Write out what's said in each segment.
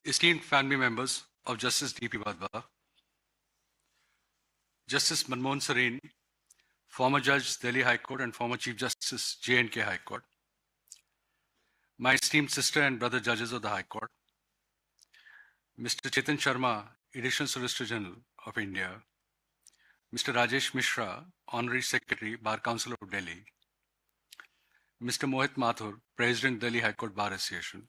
esteemed family members of Justice D.P. Wadhwa, Justice Manmohan Sareen, former Judge, Delhi High Court and former Chief Justice, J&K High Court, my esteemed sister and brother judges of the High Court, Mr. Chetan Sharma, Additional Solicitor General of India, Mr. Rajesh Mishra, Honorary Secretary, Bar Council of Delhi, Mr. Mohit Mathur, President, Delhi High Court Bar Association,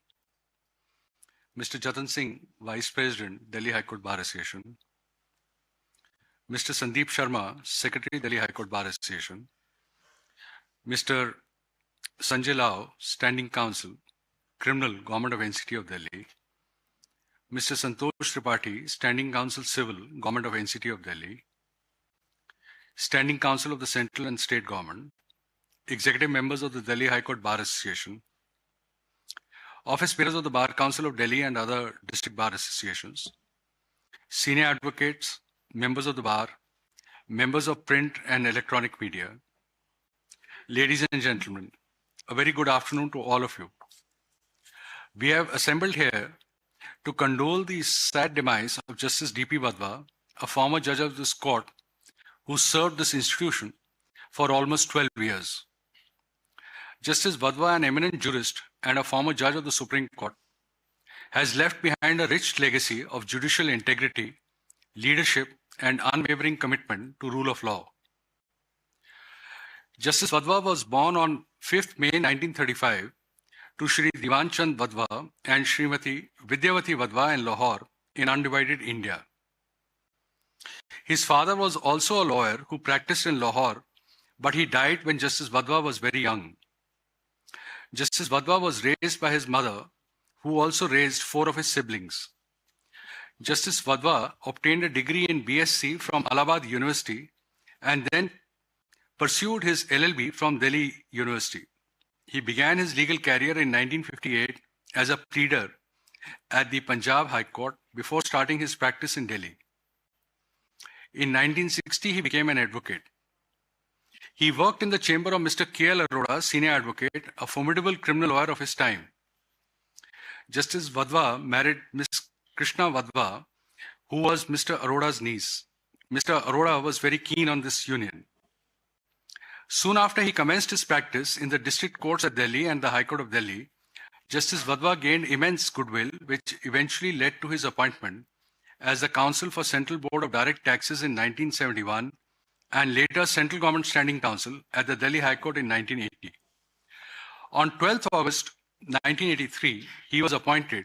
Mr. Chetan Singh, Vice President, Delhi High Court Bar Association, Mr. Sandeep Sharma, Secretary, Delhi High Court Bar Association, Mr. Sanjay Lau, Standing Counsel, Criminal, Government of NCT of Delhi, Mr. Santosh Tripathi, Standing Counsel Civil, Government of NCT of Delhi, Standing Counsel of the Central and State Government, Executive Members of the Delhi High Court Bar Association, Office Bearers of the Bar Council of Delhi and other district bar associations, Senior Advocates, Members of the Bar, Members of print and electronic media, ladies and gentlemen, a very good afternoon to all of you. We have assembled here to condole the sad demise of Justice D.P. Wadhwa, a former judge of this court who served this institution for almost 12 years. Justice Wadhwa, an eminent jurist and a former judge of the Supreme Court, has left behind a rich legacy of judicial integrity, leadership, and unwavering commitment to rule of law. Justice Wadhwa was born on 5th May 1935 to Shri Diwan Chand Wadhwa and Srimati Vidyavati Wadhwa in Lahore in undivided India. His father was also a lawyer who practiced in Lahore, but he died when Justice Wadhwa was very young. Justice Wadhwa was raised by his mother, who also raised 4 of his siblings. Justice Wadhwa obtained a degree in BSc from Allahabad University and then pursued his LLB from Delhi University. He began his legal career in 1958 as a pleader at the Punjab High Court before starting his practice in Delhi. In 1960, he became an advocate. He worked in the chamber of Mr. K.L. Arora, senior advocate, a formidable criminal lawyer of his time. Justice Wadhwa married Miss Krishna Wadhwa, who was Mr. Arora's niece. Mr. Arora was very keen on this union. Soon after he commenced his practice in the district courts at Delhi and the High Court of Delhi, Justice Wadhwa gained immense goodwill, which eventually led to his appointment as the Counsel for Central Board of Direct Taxes in 1971 and later Central Government Standing Counsel at the Delhi High Court in 1980. On 12th August 1983, he was appointed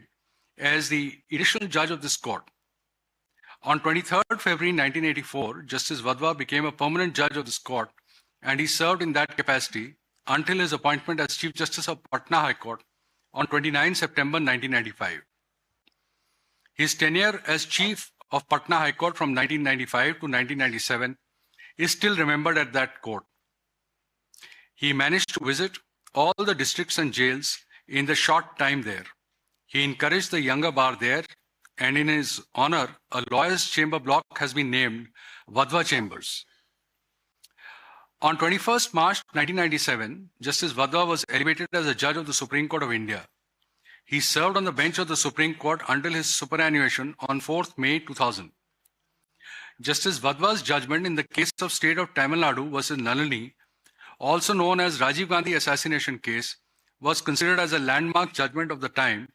as the additional judge of this court. On 23rd February 1984, Justice Wadhwa became a permanent judge of this court, and he served in that capacity until his appointment as Chief Justice of Patna High Court on 29 September 1995. His tenure as Chief of Patna High Court from 1995 to 1997 is still remembered at that court. He managed to visit all the districts and jails in the short time there. He encouraged the younger bar there, and in his honor, a lawyer's chamber block has been named Wadhwa Chambers. On 21st March 1997, Justice Wadhwa was elevated as a judge of the Supreme Court of India. He served on the bench of the Supreme Court until his superannuation on 4th May 2000. Justice Wadhwa's judgment in the case of State of Tamil Nadu versus Nalini, also known as Rajiv Gandhi assassination case, was considered as a landmark judgment of the time,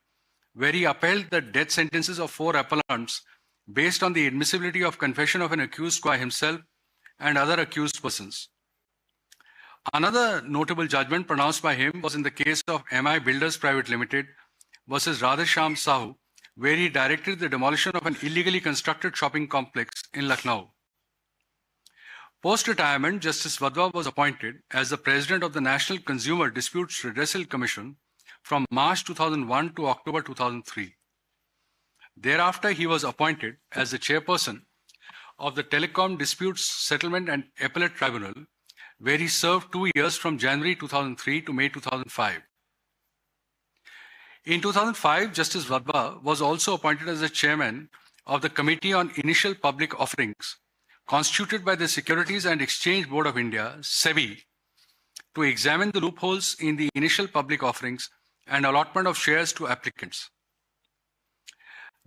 where he upheld the death sentences of 4 appellants based on the admissibility of confession of an accused by himself and other accused persons. Another notable judgment pronounced by him was in the case of MI Builders Private Limited versus Radheshyam Sahu, where he directed the demolition of an illegally constructed shopping complex in Lucknow. Post-retirement, Justice Wadhwa was appointed as the President of the National Consumer Disputes Redressal Commission from March 2001 to October 2003. Thereafter, he was appointed as the Chairperson of the Telecom Disputes Settlement and Appellate Tribunal, where he served 2 years from January 2003 to May 2005. In 2005, Justice Wadhwa was also appointed as the Chairman of the Committee on Initial Public Offerings, constituted by the Securities and Exchange Board of India, SEBI, to examine the loopholes in the initial public offerings and allotment of shares to applicants.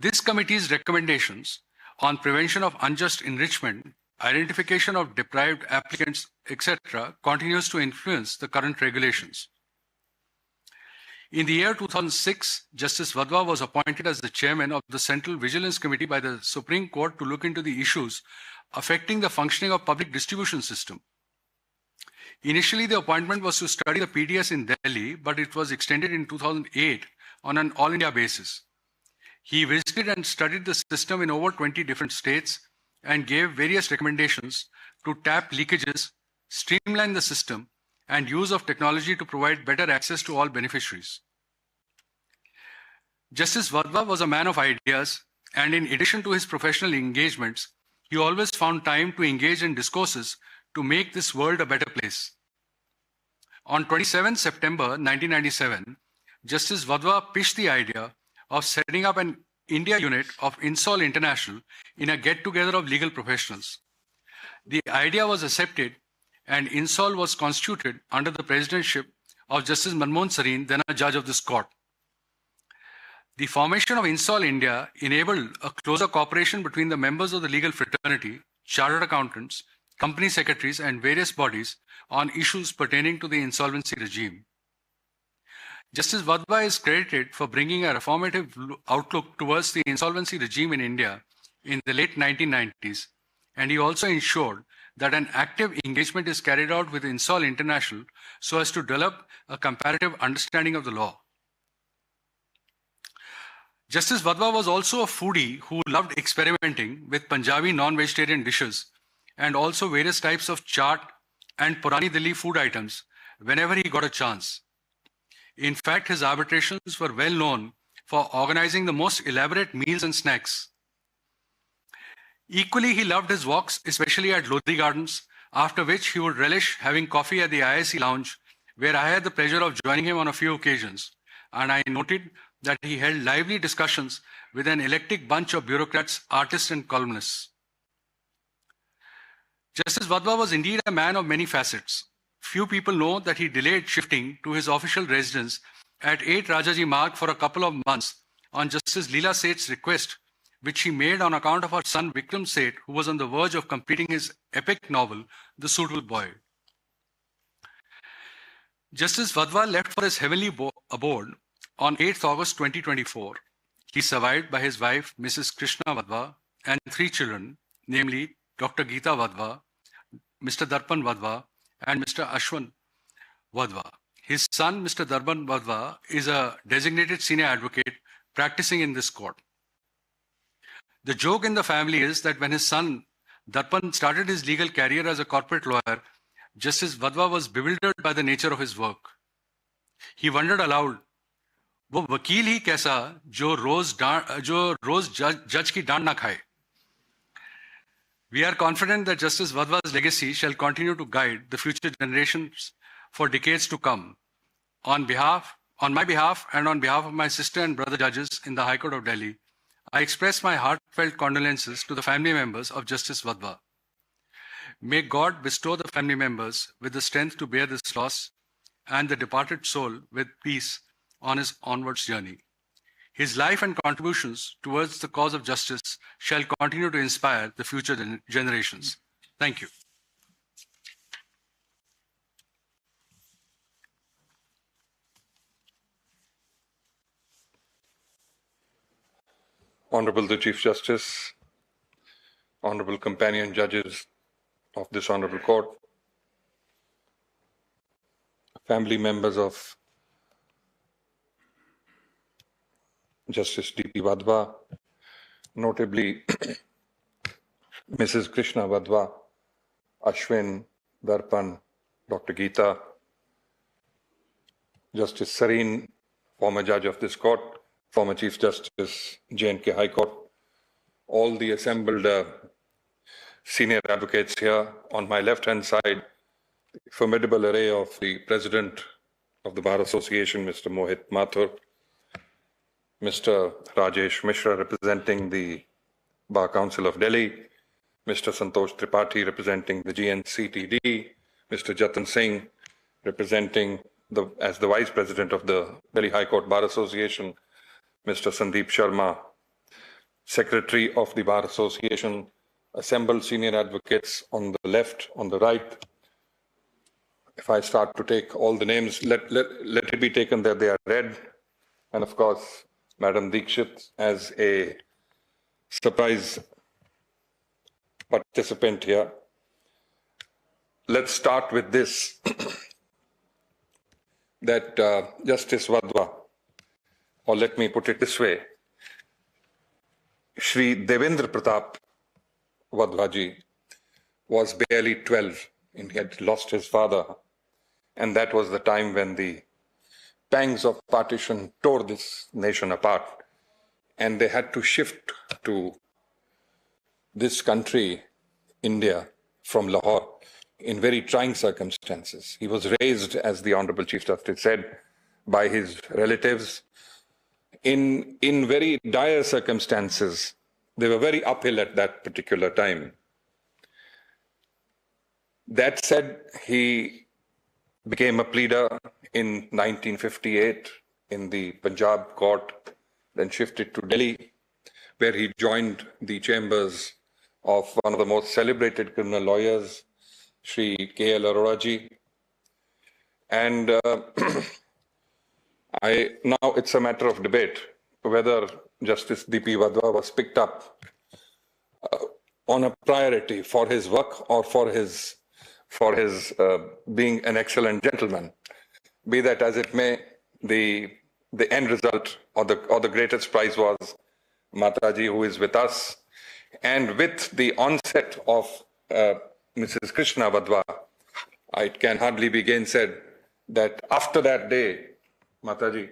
This committee's recommendations on prevention of unjust enrichment, identification of deprived applicants, etc., continues to influence the current regulations. In the year 2006, Justice Wadhwa was appointed as the chairman of the Central Vigilance Committee by the Supreme Court to look into the issues affecting the functioning of public distribution system. Initially, the appointment was to study the PDS in Delhi, but it was extended in 2008 on an all-India basis. He visited and studied the system in over 20 different states and gave various recommendations to tap leakages, streamline the system, and use of technology to provide better access to all beneficiaries. Justice Wadhwa was a man of ideas, and in addition to his professional engagements, he always found time to engage in discourses to make this world a better place. On 27 September 1997, Justice Wadhwa pitched the idea of setting up an India unit of INSOL International in a get-together of legal professionals. The idea was accepted and INSOL was constituted under the presidency of Justice Manmohan Sareen, then a judge of this court. The formation of INSOL India enabled a closer cooperation between the members of the legal fraternity, chartered accountants, company secretaries, and various bodies on issues pertaining to the insolvency regime. Justice Wadhwa is credited for bringing a reformative outlook towards the insolvency regime in India in the late 1990s, and he also ensured that an active engagement is carried out with INSOL International so as to develop a comparative understanding of the law. Justice Wadhwa was also a foodie who loved experimenting with Punjabi non-vegetarian dishes and also various types of chaat and Purani Delhi food items whenever he got a chance. In fact, his arbitrations were well known for organizing the most elaborate meals and snacks. Equally, he loved his walks, especially at Lodhi Gardens, after which he would relish having coffee at the IIC lounge, where I had the pleasure of joining him on a few occasions, and I noted that he held lively discussions with an eclectic bunch of bureaucrats, artists, and columnists. Justice Wadhwa was indeed a man of many facets. Few people know that he delayed shifting to his official residence at 8 Rajaji Marg for a couple of months on Justice Leela Seth's request, which he made on account of her son Vikram Seth, who was on the verge of completing his epic novel, The Suitable Boy. Justice Wadhwa left for his heavenly abode on 8th August 2024. He is survived by his wife, Mrs. Krishna Wadhwa, and 3 children, namely Dr. Geeta Wadhwa, Mr. Darpan Wadhwa, and Mr. Ashwin Wadhwa. His son, Mr. Darpan Wadhwa, is a designated senior advocate practicing in this court. The joke in the family is that when his son Darpan started his legal career as a corporate lawyer, Justice Wadhwa was bewildered by the nature of his work. He wondered aloud, वो वकील ही कैसा जो रोज जज की डांट ना खाए. We are confident that Justice Wadhwa's legacy shall continue to guide the future generations for decades to come. On my behalf and on behalf of my sister and brother judges in the High Court of Delhi, I express my heartfelt condolences to the family members of Justice Wadhwa. May God bestow the family members with the strength to bear this loss and the departed soul with peace on his onwards journey. His life and contributions towards the cause of justice shall continue to inspire the future generations. Thank you. Honorable the Chief Justice, honorable companion judges of this honorable court, family members of Justice D.P. Wadhwa, notably Mrs. Krishna Wadhwa, Ashwin, Darpan, Dr. Geeta, Justice Sareen, former judge of this court, former Chief Justice, J&K High Court, all the assembled senior advocates here. On my left-hand side, the formidable array of the President of the Bar Association, Mr. Mohit Mathur, Mr. Rajesh Mishra, representing the Bar Council of Delhi, Mr. Santosh Tripathi, representing the GNCTD, Mr. Chetan Singh, representing as the Vice President of the Delhi High Court Bar Association, Mr. Sandeep Sharma, Secretary of the Bar Association, assembled senior advocates on the left, on the right. If I start to take all the names, let it be taken that they are read. And of course, Madam Dikshit as a surprise participant here. Let's start with this, that Justice Wadhwa, or let me put it this way, Shri Devendra Pratap Wadhwa ji was barely 12 and he had lost his father. And that was the time when the pangs of partition tore this nation apart. And they had to shift to this country, India, from Lahore, in very trying circumstances. He was raised, as the Honorable Chief Justice said, by his relatives in very dire circumstances. They were very uphill at that particular time. That said, he became a pleader in 1958 in the Punjab court, then shifted to Delhi, where he joined the chambers of one of the most celebrated criminal lawyers, Shri K.L. Arora ji. And now it's a matter of debate whether Justice D.P. Wadhwa was picked up on a priority for his work or for his being an excellent gentleman. Be that as it may, the end result or the greatest prize was Mataji, who is with us. And with the onset of Mrs. Krishna Wadhwa, it can hardly be gainsaid that after that day, Mataji,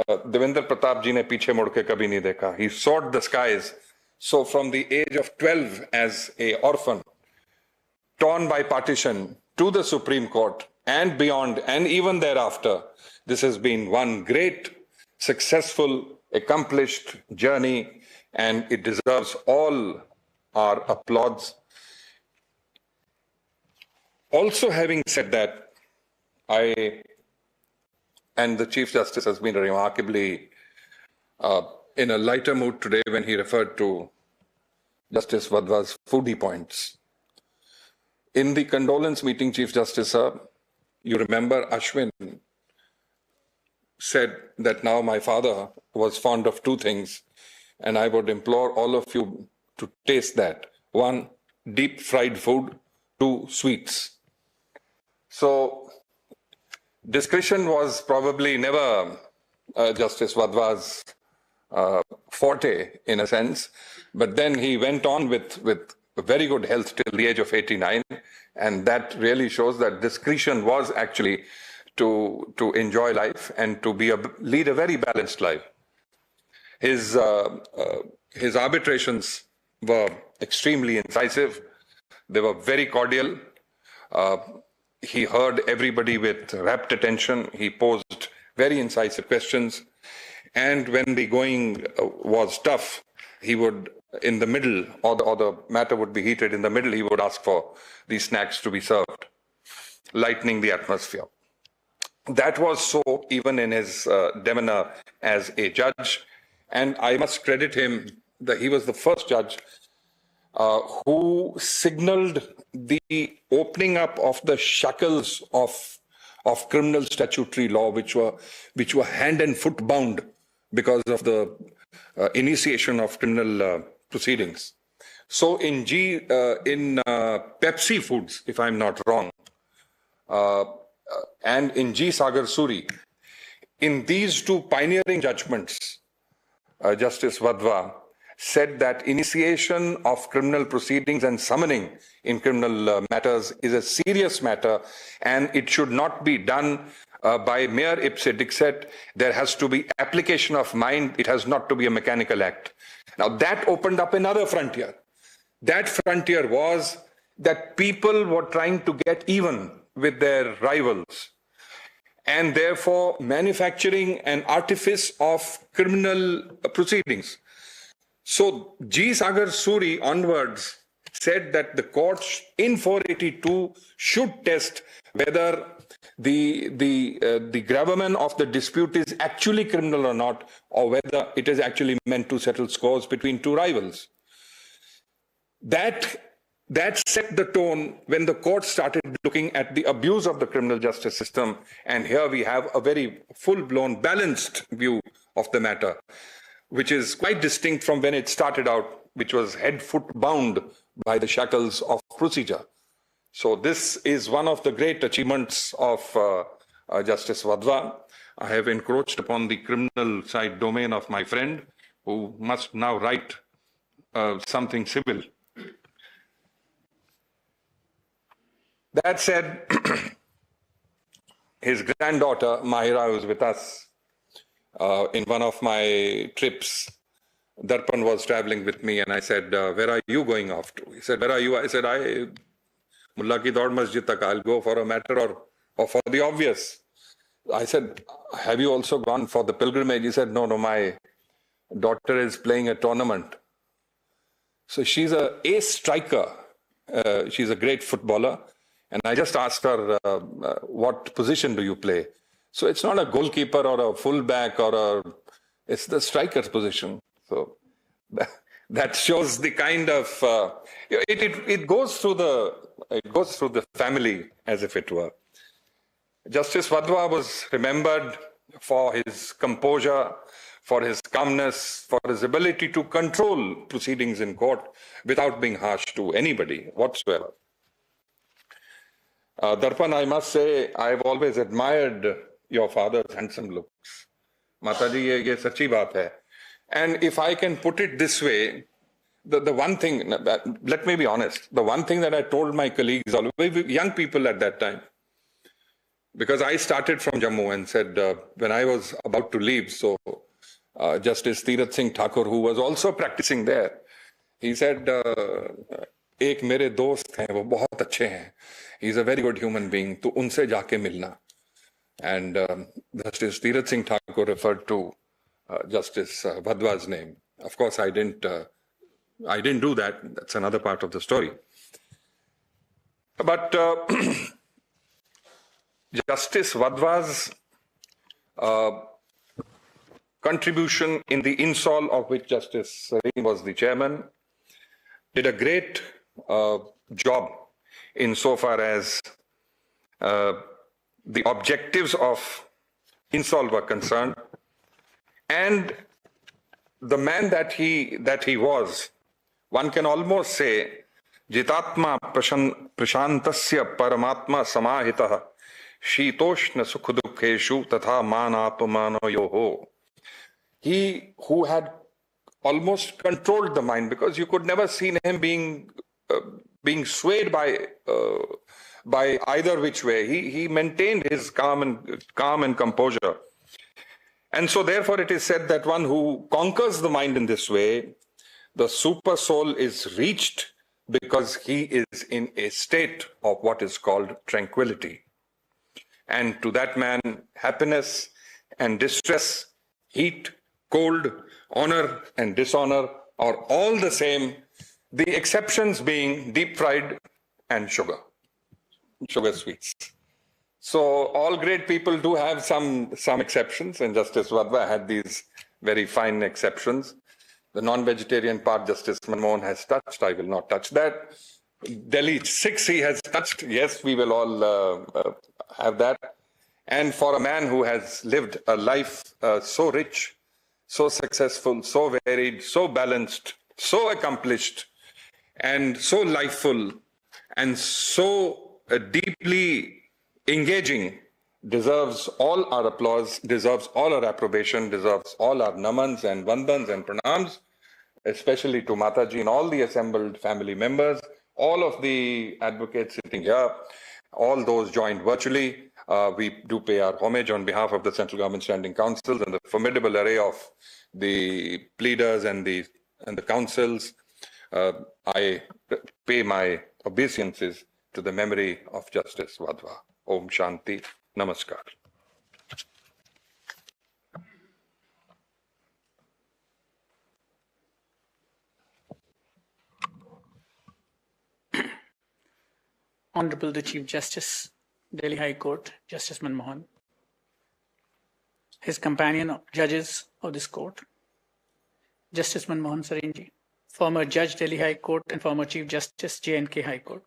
Devendra Pratap ji ne piche mud ke kabhi nahi dekha. He soared the skies. So from the age of 12 as a orphan, torn by partition to the Supreme Court and beyond, and even thereafter, this has been one great, successful, accomplished journey, and it deserves all our applause. Also, having said that, and the Chief Justice has been remarkably in a lighter mood today when he referred to Justice Wadhwa's foodie points. In the condolence meeting, Chief Justice, sir, you remember Ashwin said that now my father was fond of two things, and I would implore all of you to taste that. One, deep fried food. Two, sweets. So discretion was probably never Justice Wadhwa's forte, in a sense, but then he went on with very good health till the age of 89, and that really shows that discretion was actually to enjoy life and to lead a very balanced life. His arbitrations were extremely incisive. They were very cordial. He heard everybody with rapt attention. He posed very incisive questions. And when the going was tough, he would, in the middle, or the matter would be heated in the middle, he would ask for these snacks to be served, lightening the atmosphere. That was so even in his demeanor as a judge. And I must credit him that he was the first judge who signaled the opening up of the shackles of criminal statutory law, which were hand and foot bound because of the initiation of criminal proceedings. So in Pepsi Foods, if I'm not wrong, and in G. Sagar Suri, in these two pioneering judgments, Justice Wadhwa said that initiation of criminal proceedings and summoning in criminal matters is a serious matter, and it should not be done by mere ipse dixit. There has to be application of mind. It has not to be a mechanical act. Now that opened up another frontier. That frontier was that people were trying to get even with their rivals, and therefore manufacturing an artifice of criminal proceedings. So G. Sagar Suri onwards said that the courts in 482 should test whether the gravamen of the dispute is actually criminal or not, or whether it is actually meant to settle scores between two rivals. That set the tone when the court started looking at the abuse of the criminal justice system. And here we have a very full-blown, balanced view of the matter, which is quite distinct from when it started out, which was head-foot bound by the shackles of procedure. So this is one of the great achievements of Justice Wadhwa. I have encroached upon the criminal side domain of my friend, who must now write something civil. That said, his granddaughter, Mahira, who was with us in one of my trips, Darpan was traveling with me, and I said, where are you going off to? He said, where are you? I said, Mullah ki Daud Masjid tak, I'll go for a matter or for the obvious. I said, have you also gone for the pilgrimage? He said, no, my daughter is playing a tournament. So she's an ace striker. She's a great footballer. And I just asked her, what position do you play? So it's not a goalkeeper or a fullback it's the striker's position. So that shows the kind of, it goes through the family as if it were. Justice Wadhwa was remembered for his composure, for his calmness, for his ability to control proceedings in court without being harsh to anybody whatsoever. Darpan, I must say, I've always admired your father's handsome looks. Mataji, ye sachi baat hai. And if I can put it this way, the one thing, let me be honest, the one thing that I told my colleagues, young people at that time, because I started from Jammu and said, when I was about to leave, so Justice Tirath Singh Thakur, who was also practicing there, he said, एक मेरे दोस्त हैं, वो बहुत अच्छे हैं. He's a very good human being. तो उनसे जाके मिलना. And Justice Tirath Singh Thakur referred to Justice Wadhwa's name. Of course, I didn't do that. That's another part of the story. But Justice Wadhwa's contribution in the INSOL, of which Justice Sareen was the chairman, did a great job insofar as the objectives of INSOL were concerned, and the man that he was, one can almost say, Jitatma prashantasya paramatma samahitah shitoshna sukhudukheshu tatha manapamano yoho. He who had almost controlled the mind, because you could never see him being swayed by either which way. He maintained his calm and composure. And so therefore it is said that one who conquers the mind in this way, the super soul is reached because he is in a state of what is called tranquility. And to that man, happiness and distress, heat, cold, honor and dishonor are all the same, the exceptions being deep fried and sugar sweets. So all great people do have some exceptions, and Justice Wadhwa had these very fine exceptions. The non-vegetarian part, Justice Manmohan has touched. I will not touch that. Delhi 6 he has touched. Yes, we will all have that. And for a man who has lived a life so rich, so successful, so varied, so balanced, so accomplished, and so lifeful, and so deeply engaging, deserves all our applause, deserves all our approbation, deserves all our namans and vandans and pranams, especially to Mataji and all the assembled family members, all of the advocates sitting here, all those joined virtually. We do pay our homage on behalf of the Central Government Standing Councils and the formidable array of the pleaders and the councils. I pay my obeisances to the memory of Justice Wadhwa. Om Shanti. Namaskar. Honorable the Chief Justice, Delhi High Court, Justice Manmohan, his companion judges of this court, Justice Manmohan Sarinji, former Judge Delhi High Court and former Chief Justice J&K High Court,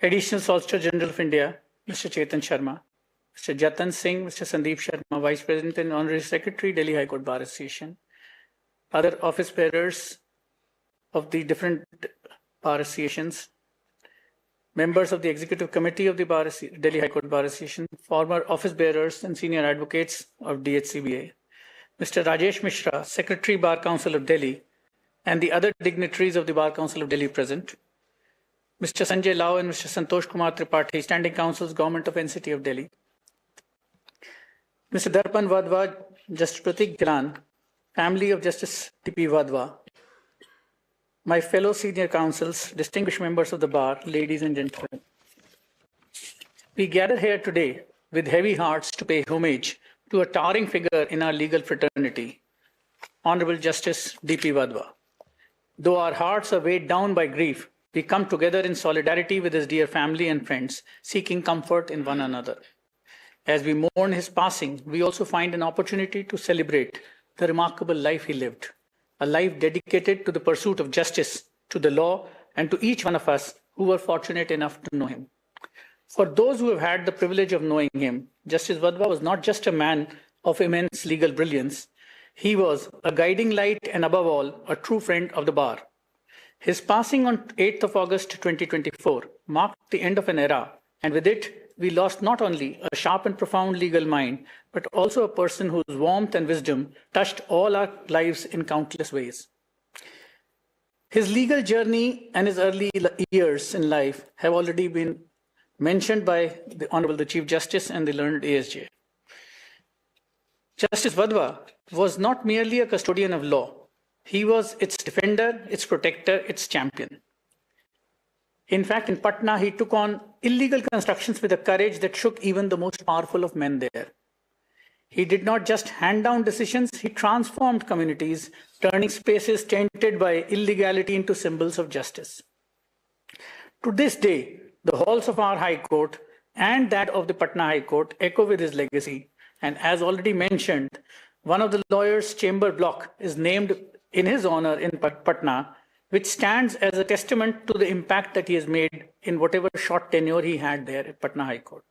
Additional Solicitor General of India, Mr. Chetan Sharma, Mr. Jatan Singh, Mr. Sandeep Sharma, Vice President and Honorary Secretary, Delhi High Court Bar Association, other office bearers of the different bar associations, members of the Executive Committee of the Delhi High Court Bar Association, former office bearers and senior advocates of DHCBA, Mr. Rajesh Mishra, Secretary Bar Council of Delhi, and the other dignitaries of the Bar Council of Delhi present, Mr. Sanjay Lau and Mr. Santosh Kumar Tripathi, Standing Councils, Government of NCT of Delhi, Mr. Darpan Wadhwa, Justice Pratik Gilan, family of Justice T.P. Wadhwa, my fellow senior counsels, distinguished members of the bar, ladies and gentlemen. We gather here today with heavy hearts to pay homage to a towering figure in our legal fraternity, Honorable Justice D.P. Wadhwa. Though our hearts are weighed down by grief, we come together in solidarity with his dear family and friends, seeking comfort in one another. As we mourn his passing, we also find an opportunity to celebrate the remarkable life he lived, a life dedicated to the pursuit of justice, to the law, and to each one of us who were fortunate enough to know him. For those who have had the privilege of knowing him, Justice Wadhwa was not just a man of immense legal brilliance. He was a guiding light and, above all, a true friend of the bar. His passing on 8th of August 2024 marked the end of an era, and with it, we lost not only a sharp and profound legal mind, but also a person whose warmth and wisdom touched all our lives in countless ways. His legal journey and his early years in life have already been mentioned by the Honorable the Chief Justice and the learned ASJ. Justice Wadhwa was not merely a custodian of law. He was its defender, its protector, its champion. In fact, in Patna, he took on illegal constructions with a courage that shook even the most powerful of men there. He did not just hand down decisions, he transformed communities, turning spaces tainted by illegality into symbols of justice. To this day, the halls of our High Court and that of the Patna High Court echo with his legacy. And as already mentioned, one of the lawyers' chamber block is named in his honor in Patna, which stands as a testament to the impact that he has made in whatever short tenure he had there at Patna High Court.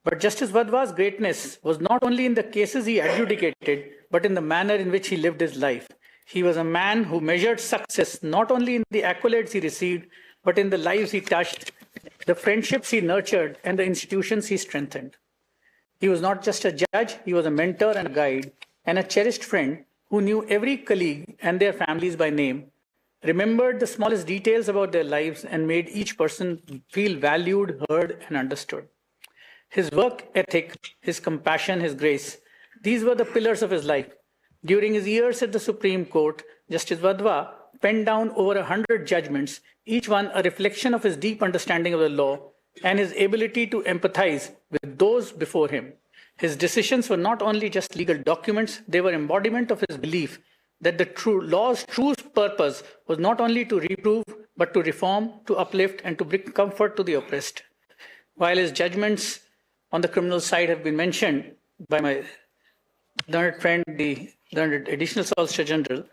But Justice Wadhwa's greatness was not only in the cases he adjudicated, but in the manner in which he lived his life. He was a man who measured success not only in the accolades he received, but in the lives he touched, the friendships he nurtured, and the institutions he strengthened. He was not just a judge, he was a mentor and a guide, and a cherished friend who knew every colleague and their families by name, remembered the smallest details about their lives, and made each person feel valued, heard, and understood. His work ethic, his compassion, his grace, these were the pillars of his life. During his years at the Supreme Court, Justice Wadhwa penned down over 100 judgments, each one a reflection of his deep understanding of the law and his ability to empathize with those before him. His decisions were not only just legal documents, they were embodiment of his belief that the law's true purpose was not only to reprove, but to reform, to uplift, and to bring comfort to the oppressed. While his judgments on the criminal side have been mentioned by my learned friend, the learned Additional Solicitor General,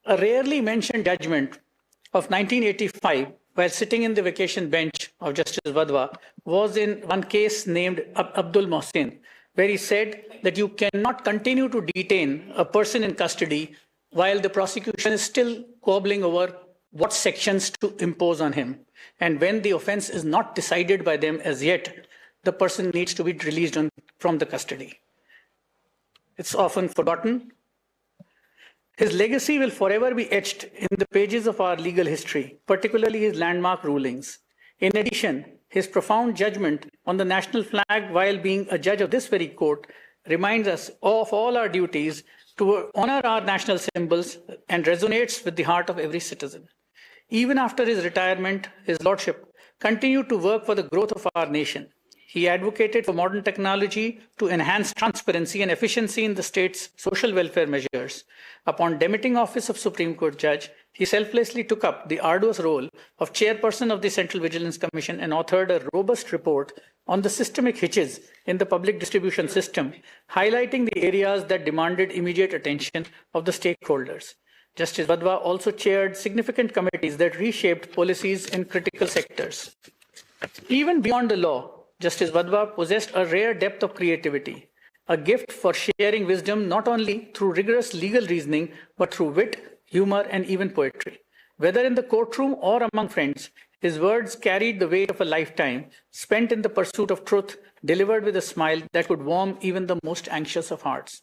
a rarely mentioned judgment of 1985, while sitting in the vacation bench of Justice Wadhwa, was in one case named Abdul Mohsin, where he said that you cannot continue to detain a person in custody while the prosecution is still squabbling over what sections to impose on him. And when the offense is not decided by them as yet, the person needs to be released from the custody. It's often forgotten. His legacy will forever be etched in the pages of our legal history, particularly his landmark rulings. In addition, his profound judgment on the national flag while being a judge of this very court reminds us of all our duties to honor our national symbols and resonates with the heart of every citizen. Even after his retirement, his lordship continued to work for the growth of our nation. He advocated for modern technology to enhance transparency and efficiency in the state's social welfare measures. Upon demitting office of Supreme Court judge, he selflessly took up the arduous role of chairperson of the Central Vigilance Commission and authored a robust report on the systemic hitches in the public distribution system, highlighting the areas that demanded immediate attention of the stakeholders. Justice Wadhwa also chaired significant committees that reshaped policies in critical sectors. Even beyond the law, Justice Wadhwa possessed a rare depth of creativity, a gift for sharing wisdom not only through rigorous legal reasoning, but through wit, humor, and even poetry. Whether in the courtroom or among friends, his words carried the weight of a lifetime spent in the pursuit of truth, delivered with a smile that could warm even the most anxious of hearts.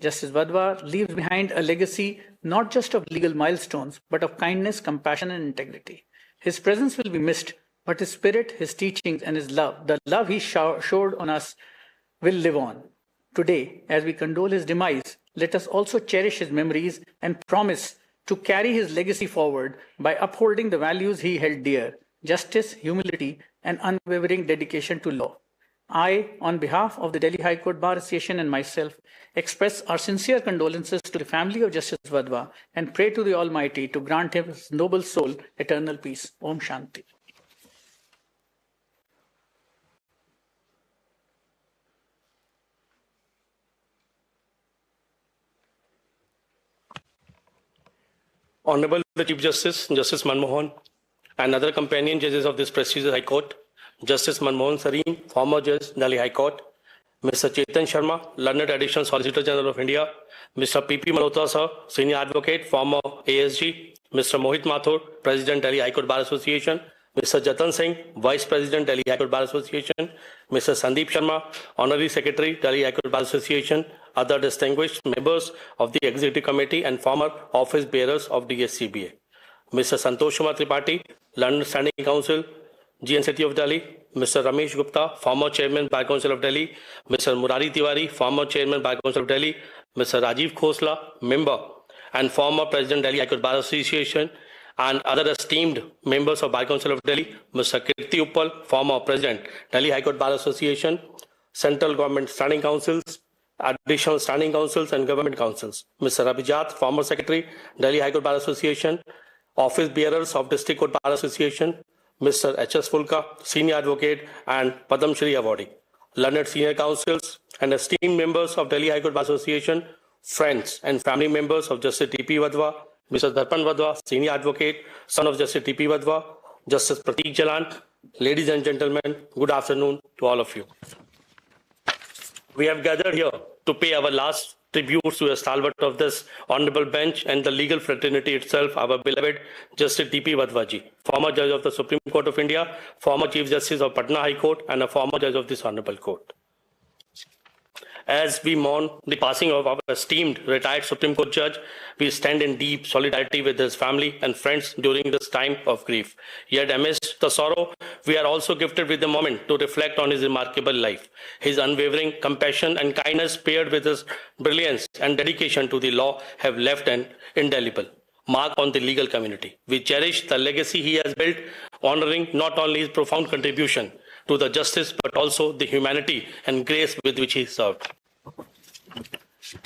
Justice Wadhwa leaves behind a legacy not just of legal milestones, but of kindness, compassion, and integrity. His presence will be missed, but his spirit, his teachings, and his love, the love he showered on us, will live on. Today, as we condole his demise, let us also cherish his memories and promise to carry his legacy forward by upholding the values he held dear: justice, humility, and unwavering dedication to law. I, on behalf of the Delhi High Court Bar Association and myself, express our sincere condolences to the family of Justice Wadhwa and pray to the Almighty to grant his noble soul eternal peace. Om Shanti. Honorable the Chief Justice, Justice Manmohan, and other companion judges of this prestigious High Court, Justice Manmohan Sareem, former Judge, Delhi High Court, Mr. Chetan Sharma, Learned Additional Solicitor General of India, Mr. P.P. Malhotra, sir, Senior Advocate, former ASG, Mr. Mohit Mathur, President, Delhi High Court Bar Association, Mr. Chetan Singh, Vice President, Delhi High Court Bar Association, Mr. Sandeep Sharma, Honorary Secretary, Delhi High Court Bar Association, other distinguished members of the Executive Committee and former office bearers of DSCBA, Mr. Santosh Tripathi, London Standing Council, GN City of Delhi, Mr. Ramesh Gupta, former Chairman, Bar Council of Delhi, Mr. Murari Tiwari, former Chairman, Bar Council of Delhi, Mr. Rajiv Khosla, member and former President, Delhi High Court Bar Association, and other esteemed members of Bar Council of Delhi, Mr. Kirti Uppal, former President, Delhi High Court Bar Association, Central Government Standing Councils, Additional Standing Councils and Government Councils, Mr. Abhijat, former Secretary, Delhi High Court Bar Association, Office Bearers of District Court Bar Association, Mr. H.S. Fulka, Senior Advocate and Padam Shri Awardee, learned Senior Counsels and esteemed members of Delhi High Court Bar Association, friends and family members of Justice T.P. Wadhwa, Mr. Darpan Wadhwa, Senior Advocate, son of Justice T.P. Wadhwa, Justice Prateek Jalan, ladies and gentlemen, good afternoon to all of you. We have gathered here to pay our last tributes to a stalwart of this honorable bench and the legal fraternity itself, our beloved Justice T.P. Wadhwa ji, former Judge of the Supreme Court of India, former Chief Justice of Patna High Court, and a former Judge of this honorable court. As we mourn the passing of our esteemed retired Supreme Court Judge, we stand in deep solidarity with his family and friends during this time of grief. Yet amidst the sorrow, we are also gifted with a moment to reflect on his remarkable life. His unwavering compassion and kindness paired with his brilliance and dedication to the law have left an indelible mark on the legal community. We cherish the legacy he has built, honoring not only his profound contribution to the justice, but also the humanity and grace with which he served.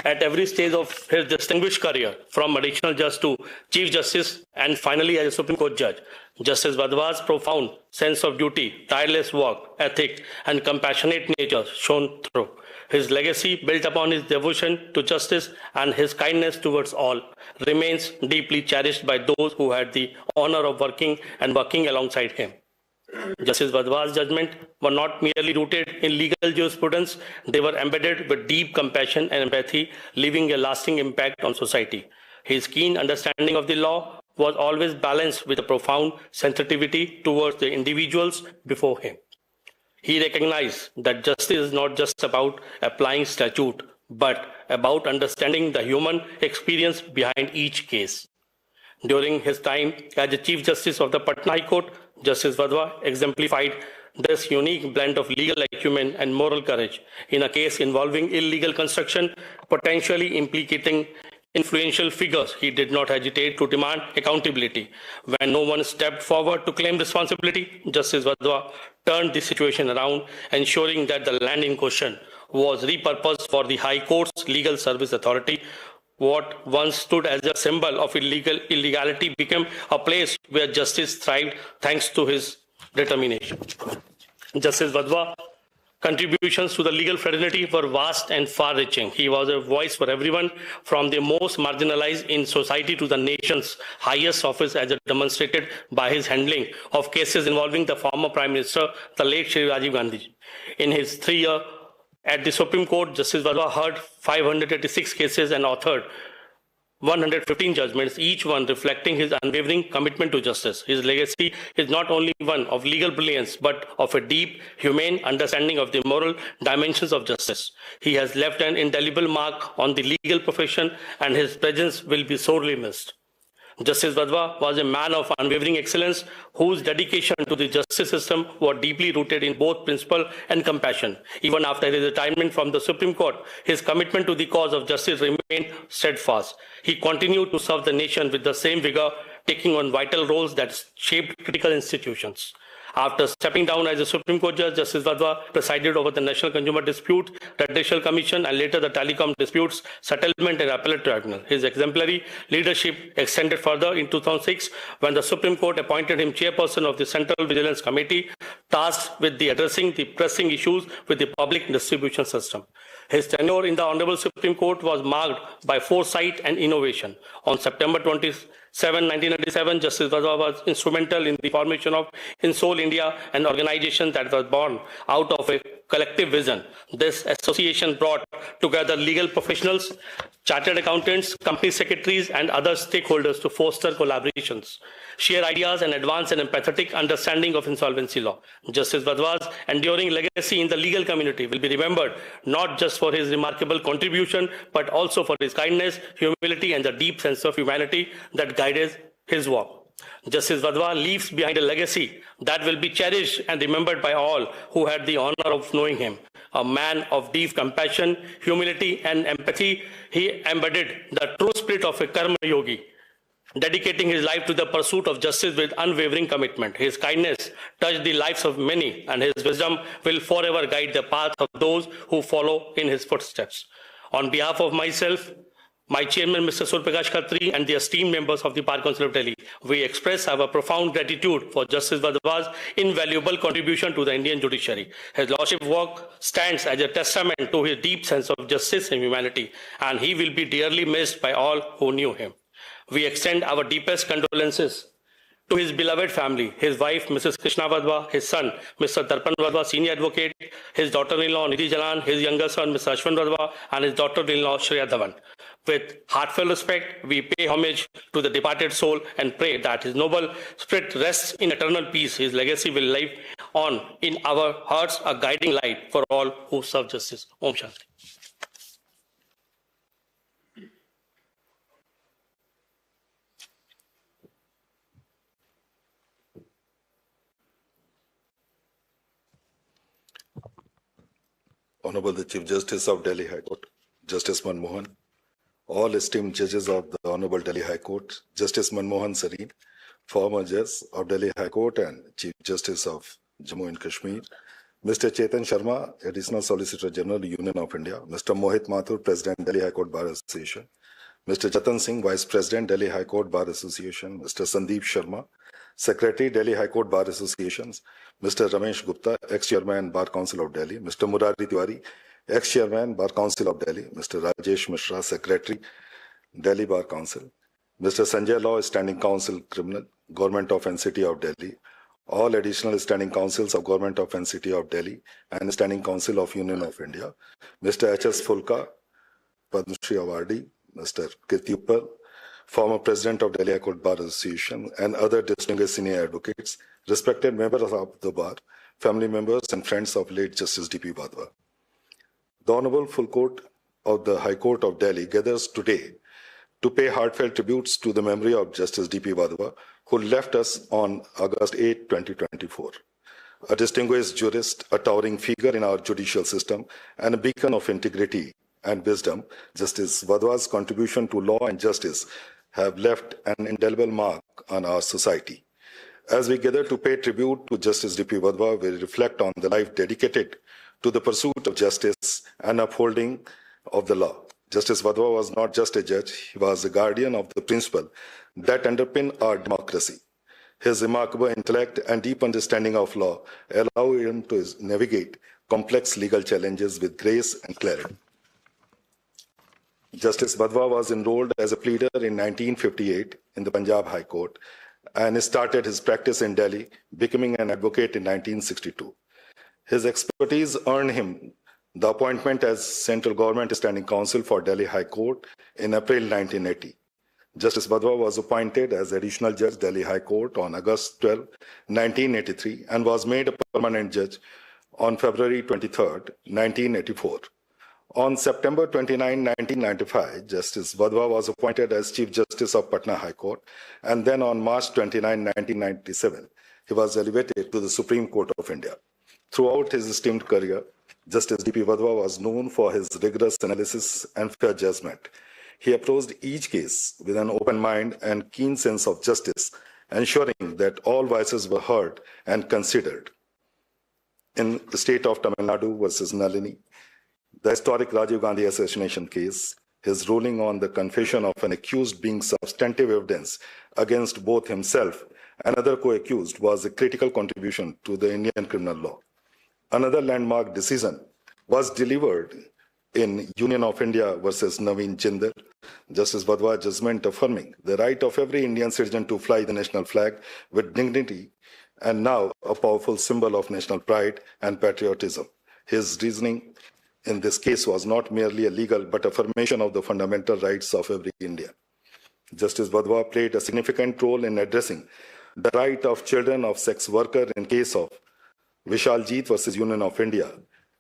At every stage of his distinguished career, from additional judge to Chief Justice and finally as a Supreme Court Judge, Justice Wadhwa's profound sense of duty, tireless work, ethic, and compassionate nature shone through. His legacy, built upon his devotion to justice and his kindness towards all, remains deeply cherished by those who had the honor of working alongside him. Justice Wadhwa's judgments were not merely rooted in legal jurisprudence, they were embedded with deep compassion and empathy, leaving a lasting impact on society. His keen understanding of the law was always balanced with a profound sensitivity towards the individuals before him. He recognized that justice is not just about applying statute, but about understanding the human experience behind each case. During his time as the Chief Justice of the Patna High Court, Justice Wadhwa exemplified this unique blend of legal acumen and moral courage in a case involving illegal construction, potentially implicating influential figures. He did not hesitate to demand accountability. When no one stepped forward to claim responsibility, Justice Wadhwa turned the situation around, ensuring that the land in question was repurposed for the High Court's Legal Service Authority, What once stood as a symbol of illegality became a place where justice thrived thanks to his determination. Justice Wadhwa contributions to the legal fraternity were vast and far-reaching. He was a voice for everyone, from the most marginalized in society to the nation's highest office, as demonstrated by his handling of cases involving the former Prime Minister, the late Shri Rajiv Gandhi. In his 3-year at the Supreme Court, Justice Wadhwa heard 586 cases and authored 115 judgments, each one reflecting his unwavering commitment to justice. His legacy is not only one of legal brilliance, but of a deep, humane understanding of the moral dimensions of justice. He has left an indelible mark on the legal profession, and his presence will be sorely missed. Justice Wadhwa was a man of unwavering excellence whose dedication to the justice system was deeply rooted in both principle and compassion. Even after his retirement from the Supreme Court, his commitment to the cause of justice remained steadfast. He continued to serve the nation with the same vigor, taking on vital roles that shaped critical institutions. After stepping down as a Supreme Court judge, Justice Wadhwa presided over the National Consumer Dispute, Judicial Commission, and later the Telecom Disputes Settlement and Appellate Tribunal. His exemplary leadership extended further in 2006 when the Supreme Court appointed him chairperson of the Central Vigilance Committee, tasked with addressing the pressing issues with the public distribution system. His tenure in the Honorable Supreme Court was marked by foresight and innovation. On September 27, 1997, Justice Wadhwa was instrumental in the formation of INSOL India, an organization that was born out of a collective vision. This association brought together legal professionals, chartered accountants, company secretaries, and other stakeholders to foster collaborations, share ideas, and advance an empathetic understanding of insolvency law. Justice Wadhwa's enduring legacy in the legal community will be remembered not just for his remarkable contribution, but also for his kindness, humility, and the deep sense of humanity that guided his work. Justice Wadhwa leaves behind a legacy that will be cherished and remembered by all who had the honor of knowing him. A man of deep compassion, humility, and empathy, he embodied the true spirit of a karma yogi, dedicating his life to the pursuit of justice with unwavering commitment. His kindness touched the lives of many, and his wisdom will forever guide the path of those who follow in his footsteps. On behalf of myself, my chairman, Mr. Surprakash Khatri, and the esteemed members of the Bar Council of Delhi, we express our profound gratitude for Justice Wadhwa's invaluable contribution to the Indian judiciary. His lordship's work stands as a testament to his deep sense of justice and humanity, and he will be dearly missed by all who knew him. We extend our deepest condolences to his beloved family, his wife, Mrs. Krishna Wadhwa, his son, Mr. Darpan Wadhwa, senior advocate, his daughter-in-law, Nidhi Jalan, his younger son, Mr. Ashwin Wadhwa, and his daughter-in-law, Shreya Dhawan. With heartfelt respect, we pay homage to the departed soul and pray that his noble spirit rests in eternal peace. His legacy will live on in our hearts, a guiding light for all who serve justice. Om Shanti. Honorable the Chief Justice of Delhi High Court, Justice Manmohan, all esteemed judges of the Honorable Delhi High Court, Justice Manmohan Sareen, former Judge of Delhi High Court and Chief Justice of Jammu and Kashmir, Mr. Chetan Sharma, Additional Solicitor General, Union of India, Mr. Mohit Mathur, President, Delhi High Court Bar Association, Mr. Chetan Singh, Vice President, Delhi High Court Bar Association, Mr. Sandeep Sharma, Secretary, Delhi High Court Bar Associations, Mr. Ramesh Gupta, Ex-Chairman, Bar Council of Delhi, Mr. Murari Tiwari, Ex-Chairman, Bar Council of Delhi, Mr. Rajesh Mishra, Secretary, Delhi Bar Council, Mr. Sanjay Law, Standing Counsel, Criminal, Government of NCT of Delhi, all additional Standing Councils of Government of NCT of Delhi and Standing Council of Union of India, Mr. H.S. Fulka, Padma Shri Awardee, Mr. Kirti Uppal, former President of Delhi High Court Bar Association, and other distinguished senior advocates, respected members of the bar, family members, and friends of late Justice D.P. Wadhwa. The Honorable Full Court of the High Court of Delhi gathers today to pay heartfelt tributes to the memory of Justice D.P. Wadhwa, who left us on August 8, 2024. A distinguished jurist, a towering figure in our judicial system, and a beacon of integrity and wisdom, Justice Wadhwa's contribution to law and justice have left an indelible mark on our society. As we gather to pay tribute to Justice D.P. Wadhwa, we reflect on the life dedicated to the pursuit of justice and upholding of the law. Justice Wadhwa was not just a judge, he was a guardian of the principle that underpin our democracy. His remarkable intellect and deep understanding of law allow him to navigate complex legal challenges with grace and clarity. Justice Wadhwa was enrolled as a pleader in 1958 in the Punjab High Court and started his practice in Delhi, becoming an advocate in 1962. His expertise earned him the appointment as Central Government Standing Counsel for Delhi High Court in April 1980. Justice Wadhwa was appointed as Additional Judge, Delhi High Court on August 12, 1983, and was made a permanent judge on February 23, 1984. On September 29, 1995, Justice Wadhwa was appointed as Chief Justice of Patna High Court, and then on March 29, 1997, he was elevated to the Supreme Court of India. Throughout his esteemed career, Justice D.P. Wadhwa was known for his rigorous analysis and fair judgment. He approached each case with an open mind and keen sense of justice, ensuring that all voices were heard and considered. In the state of Tamil Nadu versus Nalini, the historic Rajiv Gandhi assassination case, his ruling on the confession of an accused being substantive evidence against both himself and other co-accused was a critical contribution to the Indian criminal law. Another landmark decision was delivered in Union of India versus Naveen Jindal, Justice Wadhwa judgment affirming the right of every Indian citizen to fly the national flag with dignity, and now a powerful symbol of national pride and patriotism. His reasoning in this case was not merely a legal but affirmation of the fundamental rights of every Indian. Justice Wadhwa played a significant role in addressing the right of children of sex worker in case of Vishaljeet versus Union of India,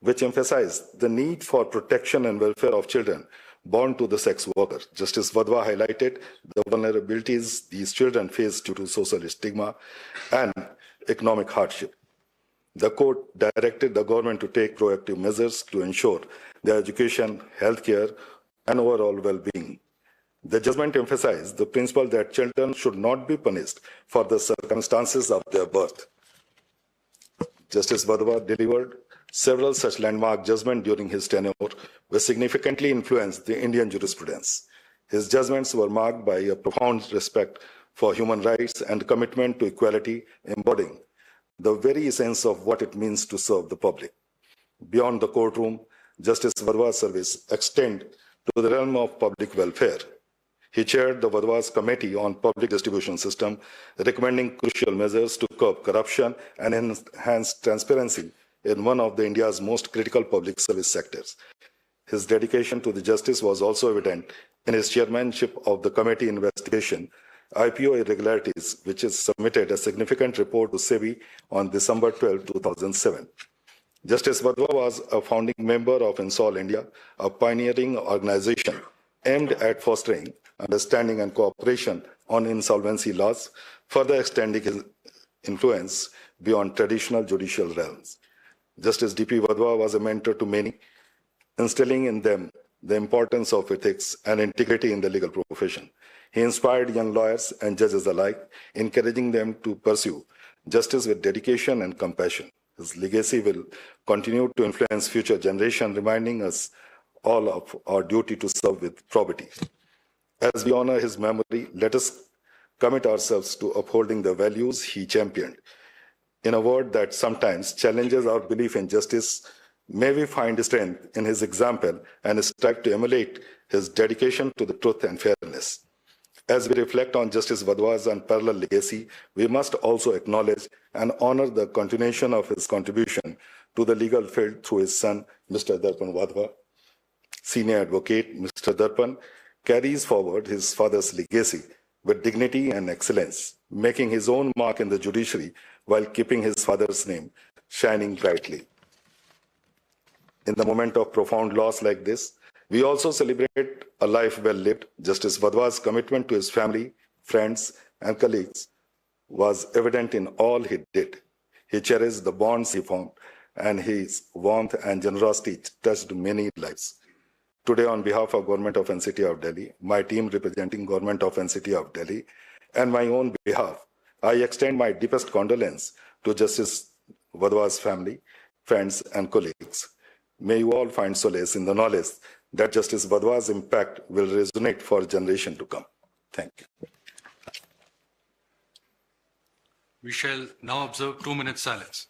which emphasized the need for protection and welfare of children born to the sex worker. Justice Wadhwa highlighted the vulnerabilities these children face due to social stigma and economic hardship. The court directed the government to take proactive measures to ensure their education, healthcare, and overall well-being. The judgment emphasized the principle that children should not be punished for the circumstances of their birth. Justice Wadhwa delivered several such landmark judgments during his tenure, which significantly influenced the Indian jurisprudence. His judgments were marked by a profound respect for human rights and commitment to equality, embodying the very essence of what it means to serve the public. Beyond the courtroom, Justice Wadhwa's service extended to the realm of public welfare. He chaired the Wadhwa's Committee on Public Distribution System, recommending crucial measures to curb corruption and enhance transparency in one of India's most critical public service sectors. His dedication to the justice was also evident in his chairmanship of the committee investigation IPO irregularities, which is submitted a significant report to SEBI on December 12, 2007. Justice Wadhwa was a founding member of Insol India, a pioneering organization aimed at fostering understanding and cooperation on insolvency laws, further extending his influence beyond traditional judicial realms. Justice D.P. Wadhwa was a mentor to many, instilling in them the importance of ethics and integrity in the legal profession. He inspired young lawyers and judges alike, encouraging them to pursue justice with dedication and compassion. His legacy will continue to influence future generations, reminding us all of our duty to serve with probity. As we honor his memory, let us commit ourselves to upholding the values he championed. In a word that sometimes challenges our belief in justice, may we find strength in his example and strive to emulate his dedication to the truth and fairness. As we reflect on Justice Wadhwa's unparalleled legacy, we must also acknowledge and honor the continuation of his contribution to the legal field through his son, Mr. Darpan Wadhwa. Senior advocate Mr. Darpan carries forward his father's legacy with dignity and excellence, making his own mark in the judiciary while keeping his father's name shining brightly. In the moment of profound loss like this, we also celebrate a life well lived. Justice Wadhwa's commitment to his family, friends, and colleagues was evident in all he did. He cherished the bonds he formed, and his warmth and generosity touched many lives. Today, on behalf of Government of NCT of Delhi, my team representing Government of NCT of Delhi, and my own behalf, I extend my deepest condolence to Justice Wadhwa's family, friends, and colleagues. May you all find solace in the knowledge that Justice Wadhwa's impact will resonate for generation to come. Thank you. We shall now observe 2 minutes silence.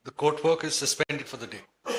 The court work is suspended for the day.